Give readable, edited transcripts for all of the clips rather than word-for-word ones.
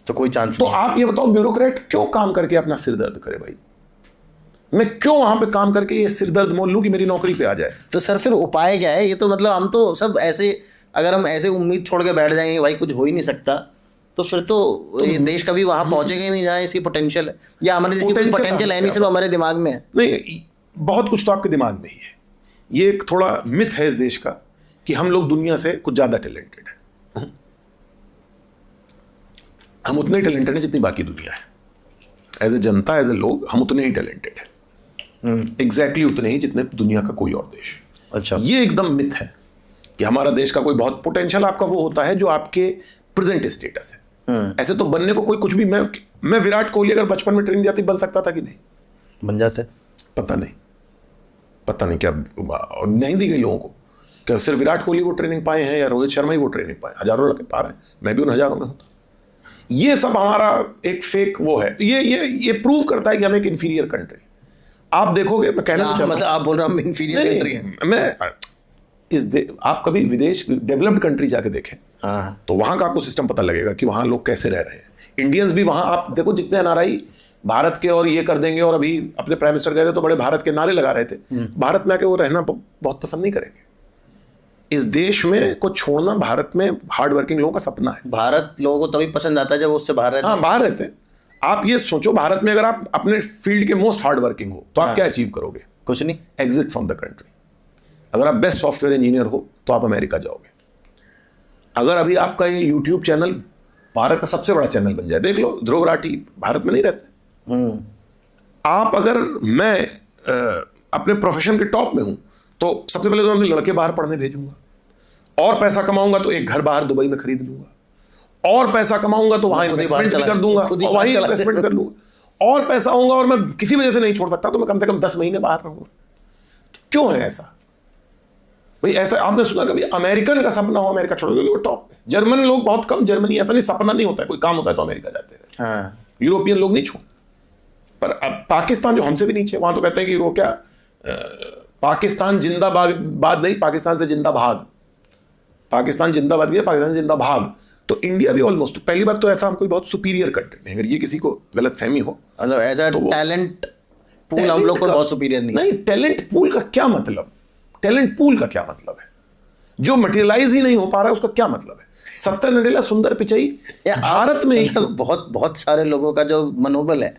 तो कोई चांस तो नहीं। आप ये बताओ, ब्यूरोक्रेट क्यों काम करके अपना सिर दर्द करे भाई? मैं क्यों वहां पे काम करके ये सिर दर्द मोल लूं कि मेरी नौकरी पे आ जाए? तो सर फिर उपाय क्या है? ये तो मतलब हम तो सब ऐसे, अगर हम ऐसे उम्मीद छोड़ के बैठ जाएंगे भाई कुछ हो ही नहीं सकता, तो फिर तो ये देश कभी वहां पहुंचेगा ही नहीं जहाँ इसकी पोटेंशियल है, या हमारे देश की पोटेंशियल है नहीं, सिर्फ हमारे दिमाग में है। नहीं, बहुत कुछ तो आपके दिमाग में ही है। ये एक थोड़ा मिथ है इस देश का कि हम लोग दुनिया से कुछ ज्यादा टैलेंटेड हैं। हम उतने ही टैलेंटेड हैं जितनी बाकी दुनिया है। As a Janata, as a लोग, हम उतने ही टैलेंटेड हैं, एग्जैक्टली उतने ही जितने दुनिया का कोई और देश। अच्छा, ये एकदम मिथ है कि हमारा देश का कोई बहुत पोटेंशियल आपका वो होता है जो आपके प्रेजेंट स्टेटस है। ऐसे तो बनने को कोई कुछ भी, मैं विराट कोहली अगर बचपन में ट्रेनिंग जाती बन सकता था कि नहीं? बन जाते। पता नहीं क्या नहीं दी गई लोगों को, क्या सिर्फ विराट कोहली वो ट्रेनिंग पाए हैं या रोहित शर्मा ही वो ट्रेनिंग पाए? हजारों लड़के पा रहे हैं, मैं भी उन हजारों में होता। ये सब हमारा एक फेक वो है। ये प्रूव करता है कि हम एक इंफीरियर कंट्री। आप देखोगे, मैं कहना मतलब आप बोल रहे हो हम इंफीरियर कंट्री हैं? मैं आप कभी विदेश डेवलप्ड कंट्री जाके देखें, हाँ, तो वहां का आपको सिस्टम पता लगेगा कि वहां लोग कैसे रह रहे हैं। इंडियंस भी वहां, आप देखो जितने एनआरआई भारत के और ये कर देंगे, और अभी अपने प्राइम मिनिस्टर गए थे तो बड़े भारत के नारे लगा रहे थे, भारत में आके वो रहना बहुत पसंद नहीं करेंगे। इस देश में को छोड़ना भारत में हार्ड वर्किंग लोगों का सपना है। भारत लोगों को तभी पसंद आता है जब उससे बाहर रहते हैं। हाँ, बाहर रहते हैं। आप ये सोचो, भारत में अगर आप अपने फील्ड के मोस्ट हार्ड वर्किंग हो तो आप क्या अचीव करोगे? कुछ नहीं। Exit from the country. अगर आप बेस्ट सॉफ्टवेयर इंजीनियर हो तो आप अमेरिका जाओगे। अगर अभी आपका ये यूट्यूब चैनल भारत का सबसे बड़ा चैनल बन जाए, देख लो ध्रुव राठी भारत में नहीं रहते। आप अगर मैं अपने प्रोफेशन के टॉप में हूं तो सबसे पहले तो मैं अपने लड़के बाहर पढ़ने भेजूंगा, और पैसा कमाऊंगा तो एक घर बाहर दुबई में खरीद लूंगा, और पैसा कमाऊंगा तो वहां इन्वेस्टमेंट भी कर दूंगा, वहीं इन्वेस्टमेंट कर लूंगा, और पैसा होगा और मैं किसी वजह से नहीं छोड़ सकता तो मैं कम से कम 10 महीने बाहर रहूंगा। तो क्यों है ऐसा भाई? ऐसा आपने सुना कभी अमेरिकन का सपना हो अमेरिका छोड़, क्योंकि वो टॉप है। जर्मन लोग बहुत कम, जर्मनी ऐसा नहीं, सपना नहीं होता है, कोई काम होता है तो अमेरिका जाते हैं। हाँ, यूरोपियन लोग नहीं छोड़। पर अब पाकिस्तान जो हमसे भी नीचे, वहां तो कहते हैं कि वो क्या, पाकिस्तान जिंदाबाद नहीं, पाकिस्तान से जिंदा भाग। पाकिस्तान जिंदाबाद किया, पाकिस्तान जिंदा भाग। तो इंडिया भी ऑलमोस्ट पहली बार तो ऐसा हम कोई बहुत सुपीरियर कंट्री नहीं। अगर ये किसी को गलत फहमी हो, मतलब एज अ टैलेंट पूल हम लोग को बहुत सुपीरियर नहीं। टैलेंट पूल का क्या मतलब? टैलेंट पूल का क्या मतलब है? जो मटेरियलाइज ही नहीं हो पा रहा है उसका क्या मतलब है? सत्तर नडेला, सुंदर पिचाई भारत में ही बहुत बहुत सारे लोगों का जो मनोबल है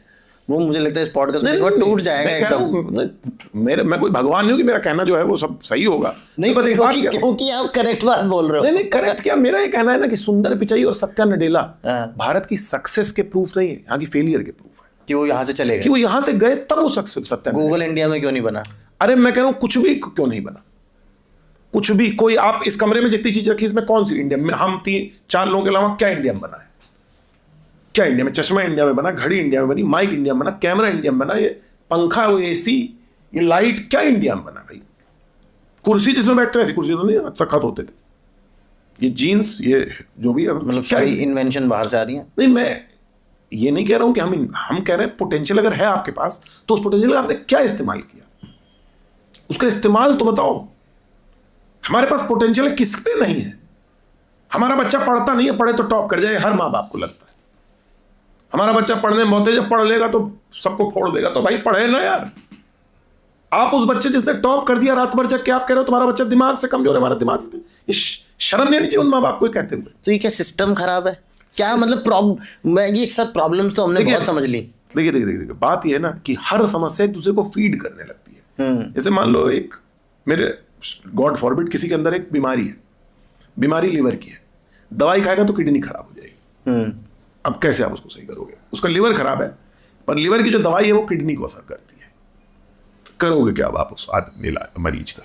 वो मुझे लगता है इस पॉडकास्ट में टूट जाएगा एकदम। मैं कोई भगवान नहीं हूं कि मेरा कहना जो है वो सब सही होगा। नहीं, क्योंकि आप करेक्ट बात बोल रहे हो। नहीं, करेक्ट क्या, मेरा ये कहना है ना कि सुंदर पिचाई और सत्या नडेला भारत की सक्सेस के प्रूफ नहीं है, यहाँ की फेलियर के प्रूफ है कि वो यहाँ से चले गए, कि वो यहाँ से गए तब वो सक्सेस। सत्या गूगल इंडिया में क्यों नहीं बना? अरे मैं कह रहा हूँ कुछ भी क्यों नहीं बना, कुछ भी। कोई आप इस कमरे में जितनी चीज रखी इसमें कौन सी इंडिया में, हम 3-4 लोगों के अलावा क्या इंडिया में बना है? क्या इंडिया में? चश्मा इंडिया में बना, घड़ी इंडिया में बनी, माइक इंडिया में बना, कैमरा इंडिया में बना, ये पंखा, वो एसी, ये लाइट, क्या इंडिया में बना भाई? कुर्सी जिसमें बैठते ऐसी कुर्सी तो नहीं सख्त होते थे। ये जीन्स, ये जो भी है, मतलब सारी इन्वेंशन बाहर से आ रही है। नहीं, मैं ये नहीं कह रहा हूं कि हम कह रहे हैं पोटेंशियल अगर है आपके पास तो उस पोटेंशियल का आपने क्या इस्तेमाल किया, उसका इस्तेमाल तो बताओ। हमारे पास पोटेंशियल किस पे नहीं है? हमारा बच्चा पढ़ता नहीं है, पढ़े तो टॉप कर जाए, हर माँ बाप को लगता है। हमारा बच्चा पढ़ने में बहुत है, जब पढ़ लेगा तो सबको फोड़ देगा। तो भाई पढ़े ना यार। आप उस बच्चे जिसने टॉप कर दिया रात भर जग के, आप कह रहे हो तुम्हारा बच्चा दिमाग से कमजोर है, हमारा दिमाग से। ये शर्म नहीं आनी चाहिए उन माँ बाप को कहते हुए। तो ये क्या सिस्टम खराब है क्या? मतलब ये एक साथ प्रॉब्लम्स तो हमने बहुत समझ ली। देखिए, बात ये है ना कि हर समस्या एक दूसरे को फीड करने लगती है। जैसे मान लो एक मेरे गॉड फॉरबिड किसी के अंदर एक बीमारी है, बीमारी लीवर की है, दवाई खाएगा तो किडनी खराब हो जाएगी। अब कैसे आप उसको सही करोगे? उसका लीवर खराब है, पर लीवर की जो दवाई है वो किडनी को असर करती है, तो करोगे क्या अब आप उस मरीज का?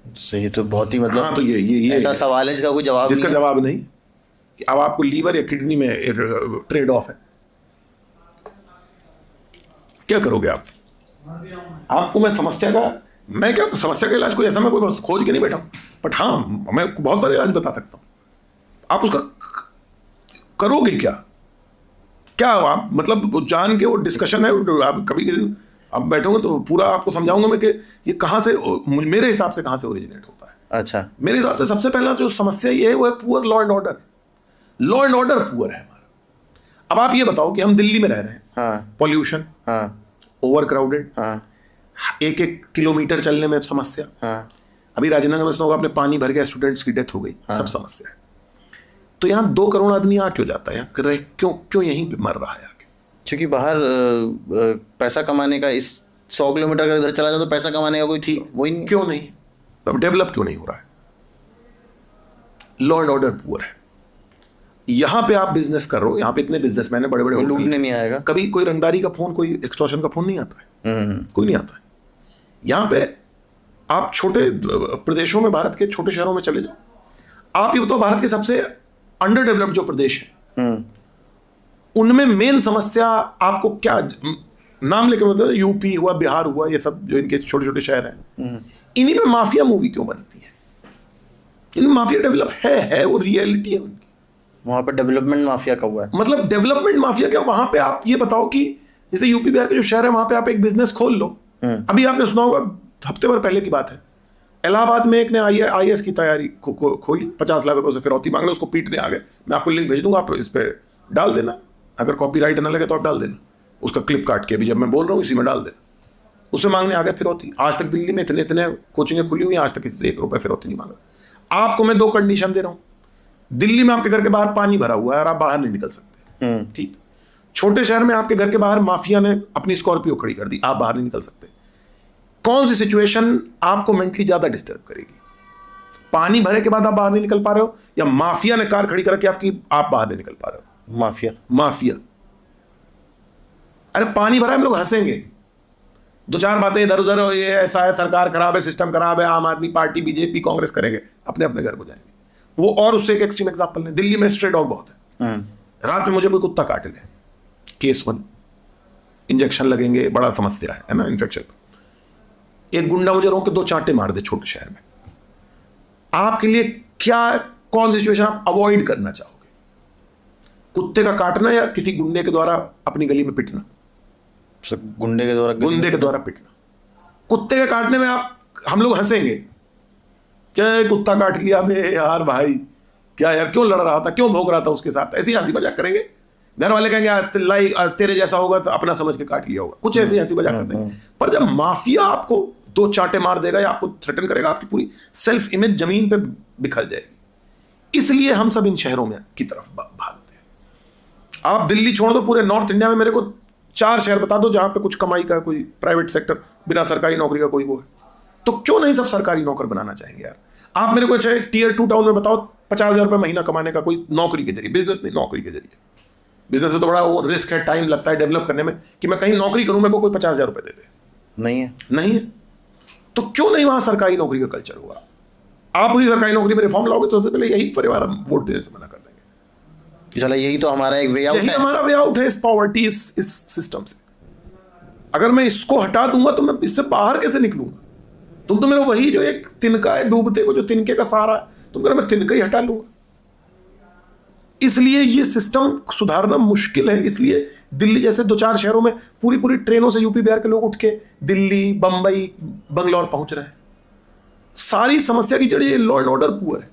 सही, तो बहुत ही मतलब। हाँ, तो ये ऐसा सवाल है जिसका कोई जवाब जिसका जवाब नहीं कि अब आपको लीवर या किडनी में ट्रेड ऑफ है, क्या करोगे आप? आपको मैं समस्या का इलाज कोई ऐसा मैं कोई खोज के नहीं बैठा हूं, बट हाँ मैं बहुत सारे इलाज बता सकता हूं। आप उसका करोगे क्या आप मतलब जान के वो डिस्कशन है। आप कभी किसी दिन आप बैठोगे तो पूरा आपको समझाऊंगा मैं कि ये कहाँ से, मेरे हिसाब से कहाँ से ओरिजिनेट होता है। अच्छा, मेरे हिसाब से सबसे पहला जो समस्या ये है वो है poor law and order. Law and order poor है हमारा। अब आप ये बताओ कि हम दिल्ली में रह रहे हैं, हाँ पॉल्यूशन, हाँ ओवर क्राउडेड, हाँ 1-1 किलोमीटर चलने में समस्या, हाँ अभी राजेंद्र नगर में सुना होगा आपने, पानी भर गया, स्टूडेंट्स की डेथ हो गई, सब समस्या है। तो यहाँ 2 करोड़ आदमी यहाँ क्यों जाता है, क्यों यहीं पे मर रहा है आके? क्योंकि बाहर पैसा कमाने का, इस 100 किलोमीटर का इधर चला जाए तो पैसा कमाने का कोई ठीक वही नहीं। क्यों नहीं? अब डेवलप क्यों नहीं हो रहा है? लॉ एंड ऑर्डर पुअर है। यहाँ पे आप बिजनेस कर रहे हो, यहाँ पे इतने बिजनेसमैन है, बड़े बड़े, लूटने नहीं आएगा कभी कोई रंगदारी का फोन, कोई एक्सटॉर्शन का फोन नहीं आता है, कोई नहीं आता है। यहाँ पे आप छोटे प्रदेशों में, भारत के छोटे शहरों में चले जाओ, आप ये बताओ भारत के सबसे अंडर डेवलप्ड जो प्रदेश है उनमें मेन समस्या आपको क्या, नाम लेके बताओ, यूपी हुआ, बिहार हुआ, ये सब जो इनके छोटे छोटे शहर हैं, इन्हीं में माफिया मूवी क्यों बनती है? इनमें माफिया डेवलप है, वो रियलिटी है उनकी। वहां पर डेवलपमेंट माफिया का हुआ है। मतलब डेवलपमेंट माफिया क्या? वहां पे आप ये बताओ कि जैसे यूपी बिहार के जो शहर है वहां पे आप एक बिजनेस खोल लो। अभी आपने सुना होगा, हफ्ते भर पहले की बात है, इलाहाबाद में एक ने IAS की तैयारी खोली, 50 लाख रुपए से फिरौती मांग लो, उसको पीटने आ गए। मैं आपको लिंक भेज दूंगा, आप इस पे डाल देना, अगर कॉपीराइट ना लगे तो आप डाल देना, उसका क्लिप काट के, अभी जब मैं बोल रहा हूँ इसी में डाल देना। उससे मांगने आ गए फिरौती। आज तक दिल्ली में इतने इतने कोचिंगें खुली हुई, आज तक किसी से 1 रुपये फिरौती नहीं मांगा। आपको मैं 2 कंडीशन दे रहा हूँ, दिल्ली में आपके घर के बाहर पानी भरा हुआ है और आप बाहर नहीं निकल सकते, ठीक। छोटे शहर में आपके घर के बाहर माफिया ने अपनी स्कॉर्पियो खड़ी कर दी, आप बाहर नहीं निकल सकते। कौन सी सिचुएशन आपको मेंटली ज्यादा डिस्टर्ब करेगी? पानी भरे के बाद आप बाहर नहीं निकल पा रहे हो, या माफिया ने कार खड़ी करके आप बाहर नहीं निकल पा रहे हो? माफिया। अरे पानी भरा है, हम लोग हंसेंगे, 2-4 बातें इधर उधर, ये ऐसा है, सरकार खराब है, सिस्टम खराब है, आम आदमी पार्टी, बीजेपी, कांग्रेस करेंगे, अपने अपने घर को जाएंगे। वो और उससे एक एक्सट्रीम एग्जांपल है, दिल्ली में स्ट्रे डॉग बहुत है। रात में मुझे कोई कुत्ता काट ले, केस 1, इंजेक्शन लगेंगे, बड़ा समस्या है ना, इन्फेक्शन। एक गुंडा मुझे रोक के 2 चांटे मार दे छोटे शहर में, आपके लिए क्या, कौन सी सिचुएशन आप अवॉइड करना चाहोगे? कुत्ते का काटना या किसी गुंडे के द्वारा अपनी गली में पिटना? गुंडे के द्वारा पिटना। कुत्ते के काटने में हम लोग हंसेंगे, क्या कुत्ता काट लिया बे यार भाई, क्या यार, क्यों लड़ रहा था, क्यों भोग रहा था उसके साथ, ऐसी हंसी मजाक करेंगे। घर वाले कहेंगे तेरे जैसा होगा तो अपना समझ के काट लिया होगा, कुछ ऐसी हंसी मजाक करते हैं। पर जब माफिया आपको 2 चांटे मार देगा या आपको थ्रेटन करेगा, आपकी पूरी सेल्फ इमेज जमीन पे बिखर जाएगी। इसलिए हम सब इन शहरों में की तरफ भागते हैं। आप दिल्ली छोड़ दो, पूरे नॉर्थ इंडिया में मेरे को 4 शहर बता दो जहां पे कुछ कमाई का, कोई प्राइवेट सेक्टर, बिना सरकारी नौकरी का कोई वो है। तो क्यों नहीं सब सरकारी नौकर बनाना चाहेंगे यार? आप मेरे को चाहे Tier 2 टाउन में बताओ, 50,000 रुपये महीना कमाने का, कोई नौकरी के जरिए, बिजनेस नहीं, नौकरी के जरिए। बिजनेस में तो बड़ा वो रिस्क है, टाइम लगता है डेवलप करने में, कि मैं कहीं नौकरी करूं, मेरे को कोई 50,000 रुपये दे दे, नहीं है। तो क्यों नहीं वहां सरकारी नौकरी का कल्चर होगा? आप उसी सरकारी नौकरी में रिफॉर्म लाओगे तो पहले यही परिवार हम वोट देने से मना कर देंगे। चला, यही तो हमारा एक वे आउट है, हमारा वे आउट है इस पॉवर्टी, इस सिस्टम से। अगर मैं इसको हटा दूंगा तो मैं इससे बाहर कैसे निकलूंगा? तुम तो मेरा वही जो एक तिनका है, डूबते को जो तिनके का सहारा है, तुम कह रहे मैं तिनका ही हटा लूंगा। इसलिए ये सिस्टम सुधारना मुश्किल है। इसलिए दिल्ली जैसे 2-4 शहरों में पूरी ट्रेनों से यूपी बिहार के लोग उठ के दिल्ली, बंबई, बंगलौर पहुंच रहे हैं। सारी समस्या की जड़ ये लॉ एंड ऑर्डर पुअर है।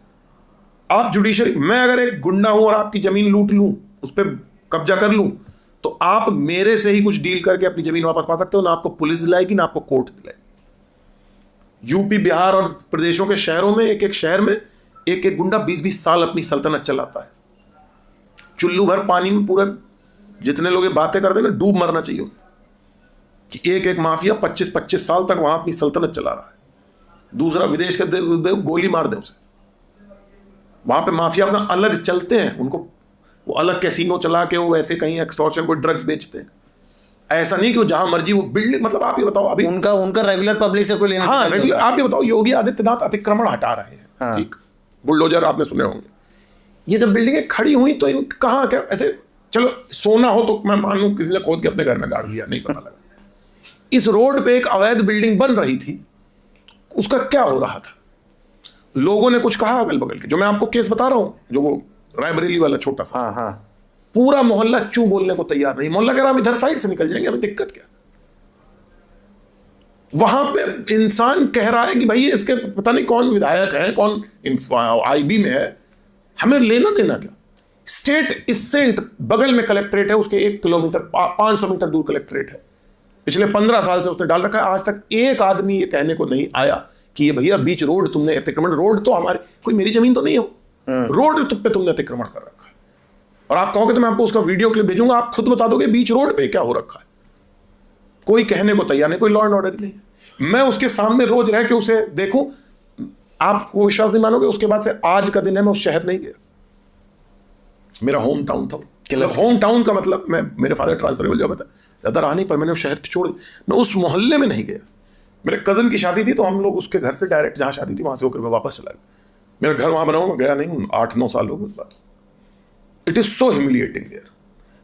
आप जुडिशरी, मैं अगर एक गुंडा हूं और आपकी जमीन लूट लूं, उस पर कब्जा कर लूं, तो आप मेरे से ही कुछ डील करके अपनी जमीन वापस पा सकते हो। ना आपको पुलिस दिलाएगी, ना आपको कोर्ट दिलाएगी। यूपी बिहार और प्रदेशों के शहरों में, एक शहर में एक गुंडा 20-20 साल अपनी सल्तनत चलाता है। चुल्लू भर पानी में पूरा, जितने लोग बातें करते हैं ना, डूब मरना चाहिए कि एक माफिया 25-25 साल तक वहां अपनी सल्तनत चला रहा है। दूसरा विदेश के गोली मार दे उसे। वहां पे माफिया अपना अलग चलते हैं, उनको वो अलग कैसीनो चला के वो ऐसे कहीं एक्सटॉर्शन, कोई ड्रग्स बेचते हैं। ऐसा नहीं कि वो जहां मर्जी वो बिल्डिंग, मतलब आप ये बताओ, अभी उनका रेगुलर पब्लिक से कोई लेना, हाँ रेगुलर। आप ये बताओ, योगी आदित्यनाथ अतिक्रमण हटा रहे हैं, हाँ। ठीक, बुलडोजर आपने सुने होंगे। ये जब बिल्डिंगें खड़ी हुई तो इन कहाँ क्या, ऐसे चलो सोना हो तो मैं मान लूं किसी ने खोद के अपने घर में गाड़ दिया, नहीं पता लगा। इस रोड पे एक अवैध बिल्डिंग बन रही थी, उसका क्या हो रहा था? लोगों ने कुछ कहा अगल बगल के, जो मैं आपको केस बता रहा हूं, जो वो रायबरेली वाला छोटा सा, हाँ, पूरा मोहल्ला चू बोलने को तैयार नहीं। मोहल्ला कह रहा हम इधर साइड से निकल जाएंगे, हमें दिक्कत क्या? वहां पे इंसान कह रहा है कि भाई इसके पता नहीं कौन विधायक है, कौन IB में है, हमें लेना देना क्या? स्टेट इससे बगल में कलेक्ट्रेट है, उसके 1 किलोमीटर 500 मीटर दूर कलेक्ट्रेट है। पिछले 15 साल से उसने डाल रखा है। आज तक एक आदमी ये कहने को नहीं आया कि ये भैया बीच रोड तुमने अतिक्रमण, रोड तो हमारी कोई मेरी जमीन तो नहीं हो, रोड पे तुमने अतिक्रमण कर रखा है। और आप कहोगे तो मैं आपको उसका वीडियो क्लिप भेजूंगा, आप खुद बता दोगे बीच रोड पे क्या हो रखा है। कोई कहने को तैयार नहीं, कोई लॉ एंड ऑर्डर नहीं है। मैं उसके सामने रोज रह के उसे देखूं, आपको विश्वास नहीं मानोगे, उसके बाद से आज का दिन है मैं उस शहर नहीं गया। मेरा होम टाउन था। होम टाउन का मतलब, मैं मेरे फादर ट्रांसफरेबल जॉब था, ज्यादा रहा नहीं, पर मैंने उस शहर छोड़ दिया। मैं उस मोहल्ले में नहीं गया। मेरे कजन की शादी थी तो हम लोग उसके घर से डायरेक्ट जहां शादी थी वहां से होकर मैं वापस चला गया। मेरा घर वहां बना हुआ, मैं गया नहीं हूं, 8-9 साल हो गए उस बात। It is so humiliating there.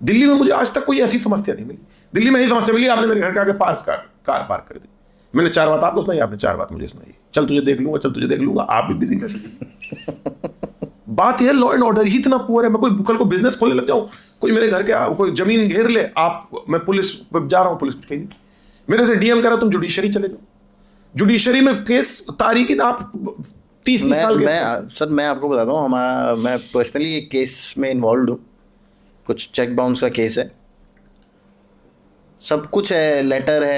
Delhi में मुझे आज तक कोई ऐसी समस्या नहीं मिली। दिल्ली में यही समस्या मिली, आपने मेरे घर के आगे कार पार्क कर दी, मैंने 4 बात आपको सुनाई, आपने 4 बात मुझे सुनाई, चल तुझे देख लूंगा, चल तुझे देख लूंगा, आप भी बिजी कर बात है लॉ एंड ऑर्डर ही इतना पुअर है। मैं कोई कल को बिजनेस खोलने लग जाऊं, कोई मेरे घर के कोई जमीन घेर ले, आप मैं पुलिस जा रहा हूं, पुलिस कुछ कही नहीं। मेरे से डीएम कह रहा तुम जुडिशरी चले जाओ, जुडिशरी में केस तारीख आप 30 साल सर मैं आपको बताता हूँ, मैं पर्सनली एक केस में इन्वॉल्व हूँ। कुछ चेक बाउंस का केस है, सब कुछ है, लेटर है,